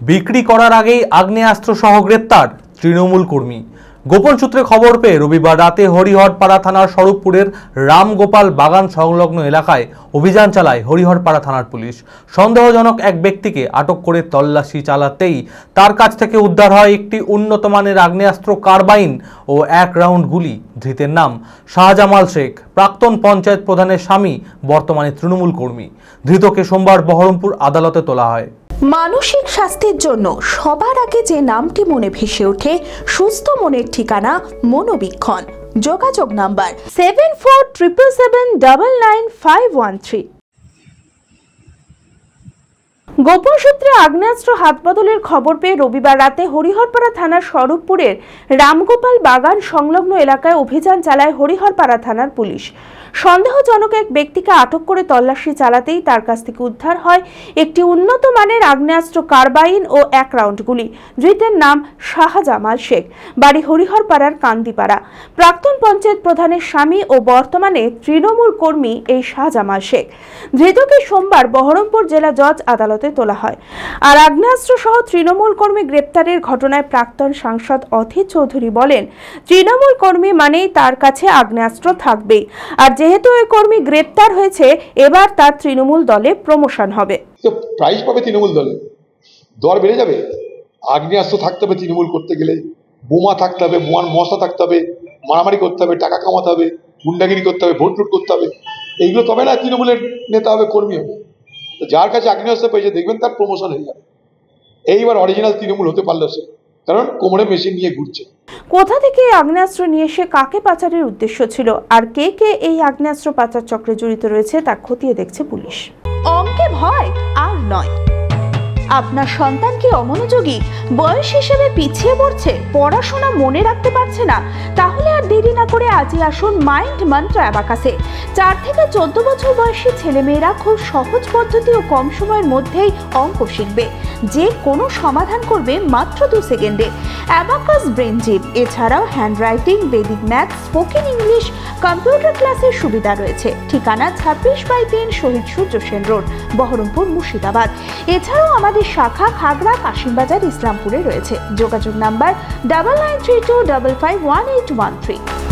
বিক্রি করার আগেই আগ্নেয়াস্ত্র সহ গ্রেপ্তার তৃণমূল কর্মী। গোপন সূত্রে খবর পেয়ে রবিবার রাতে হরিহরপাড়া থানার স্বরূপপুরের রামগোপাল বাগান সংলগ্ন এলাকায় অভিযান চালায় হরিহরপাড়া থানার পুলিশ। সন্দেহজনক এক ব্যক্তিকে আটক করে তল্লাশি চালাতেই তার কাছ থেকে উদ্ধার হয় একটি উন্নত মানের আগ্নেয়াস্ত্র কার্বাইন ও 1 রাউন্ড গুলি। ধৃতের নাম শাহজামাল শেখ, প্রাক্তন পঞ্চায়েত প্রধানের স্বামী, বর্তমানে তৃণমূল কর্মী। ধৃতকে সোমবার বহরমপুর আদালতে তোলা হয়। মানসিক স্বাস্থ্যের জন্য সবার আগে যে নামটি মনে ভেসে ওঠে, সুস্থ মনের ঠিকানা মনোবীক্ষণ। যোগাযোগ নাম্বার 7477799513। গোপন সূত্রে আগ্নেয়াস্ত্র হাত বদলের খবর পেয়ে রবিবার রাতে হরিহরপাড়া থানার স্বরূপপুরের রামগোপাল বাগান সংলগ্ন এলাকায় অভিযান চালায় হরিহরপাড়া থানার পুলিশ। সন্দেহজনক এক ব্যক্তিকে আটক করে তল্লাশি চালাতেই তার কাছ থেকে উদ্ধার হয় একটি উন্নত মানের আগ্নেয়াস্ত্র কার্বাইন ও 1 রাউন্ড গুলি। ধৃতের নাম শাহজামাল শেখ, বাড়ি হরিহরপাড়ার কান্দিপাড়া, প্রাক্তন পঞ্চায়েত প্রধানের স্বামী ও বর্তমানে তৃণমূল কর্মী এই শাহজামাল শেখ। ধৃতকে সোমবার বহরমপুর জেলা জজ আদালতে তোলা হয়। আর আগ্নেয়াস্ত্র সহ তৃণমূল কর্মী গ্রেপ্তারের ঘটনায় প্রাক্তন সাংসদ অধীর চৌধুরী বলেন, তৃণমূল কর্মী মানেই তার কাছে আগ্নেয়াস্ত্র থাকবেই। আর যেহেতু ওই কর্মী গ্রেপ্তার হয়েছে, এবার তার তৃণমূল দলে প্রমোশন হবে। তো প্রাইজ পাবে তৃণমূল দলে, দর বেড়ে যাবে। আগ্নেয়াস্ত্র থাকতে হবে তৃণমূল করতে গেলে, বোমা থাকতে হবে, বোমার মশলা থাকতে হবে, মারামারি করতে হবে, টাকা কামাতে হবে, গুন্ডাগিরি করতে হবে, ভোট লুট করতে হবে। এইগুলো তবে না তৃণমূলের নেতা হবে, কর্মী হবে। তো যার কাছে আগ্নেয়াস্ত্র পেয়েছে দেখবেন তার প্রমোশন হয়ে যাবে। এইবার অরিজিনাল তৃণমূল হতে পারলো সে, কারণ কোমরে মেশিন নিয়ে ঘুরছে। কোথা থেকে এই আগ্নেয়াস্ত্র নিয়ে এসে কাকে পাচারের উদ্দেশ্য ছিল আর কে কে এই আগ্নেয়াস্ত্র পাচার চক্রে জড়িত রয়েছে তা খতিয়ে দেখছে পুলিশ। অঙ্কে ভয় আর নয়। আপনার সন্তান কি অমনোযোগী, বয়স হিসেবে পিছিয়ে পড়ছে, পড়াশোনা মনে রাখতে পারছে না? তাহলে আর দেরি না করে আজই আসুন মাইন্ড মন্ত্র অ্যাবাকাসে। 4 থেকে 14 বছর বয়সী ছেলেমেয়েরা খুব সহজ পদ্ধতি ও কম সময়ের মধ্যেই অঙ্ক শিখবে, যে কোনো সমাধান করবে মাত্র 2 সেকেন্ডে। অ্যাবাকাস ব্রেন জিম, এছাড়াও handwriting, Vedic math, spoken English, computer ক্লাসের সুবিধা রয়েছে। ঠিকানা 26/3 শহীদ সূর্য সেন রোড, বহরমপুর, মুর্শিদাবাদ। এছাড়াও আমাদের শাখা খাগড়া, কাশিমবাজার, ইসলামপুরে রয়েছে। যোগাযোগ নাম্বার 9932551813।